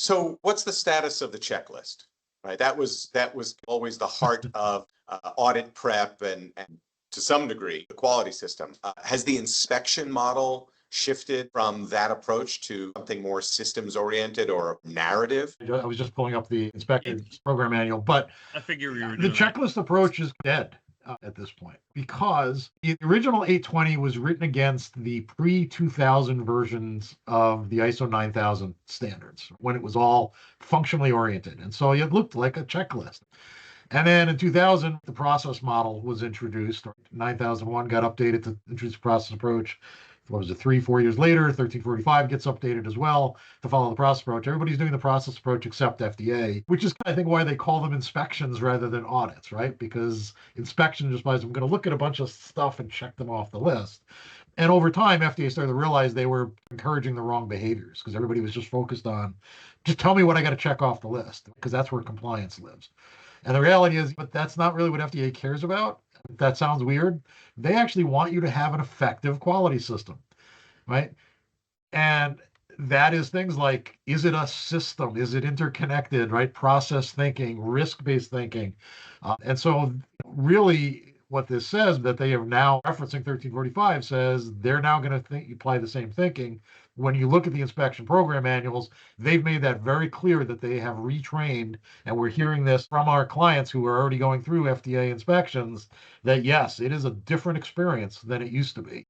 So what's the status of the checklist? Right, that was always the heart of audit prep and to some degree the quality system. Has the inspection model shifted from that approach to something more systems oriented or narrative? I was just pulling up the inspector's program manual, but I figure we were the doing that. checklist approach is dead at this point because the original 820 was written against the pre-2000 versions of the ISO 9000 standards when it was all functionally oriented. And so it looked like a checklist. And then in 2000, the process model was introduced. 9001 got updated to introduce the process approach. What was it, 3-4 years later? 1345 gets updated as well to follow the process approach. Everybody's doing the process approach except FDA, which is, I think, why they call them inspections rather than audits, right? Because inspection just means I'm going to look at a bunch of stuff and check them off the list. And over time, FDA started to realize they were encouraging the wrong behaviors because everybody was just focused on, just tell me what I got to check off the list, because that's where compliance lives. And the reality is, but that's not really what FDA cares about. That sounds weird. They actually want you to have an effective quality system, right? And that is things like, is it a system? Is it interconnected, right? Process thinking, risk-based thinking. And so really what this says, that they are now referencing 1345, says they're now going to apply the same thinking. When you look at the inspection program manuals, they've made that very clear that they have retrained, and we're hearing this from our clients who are already going through FDA inspections, that yes, it is a different experience than it used to be.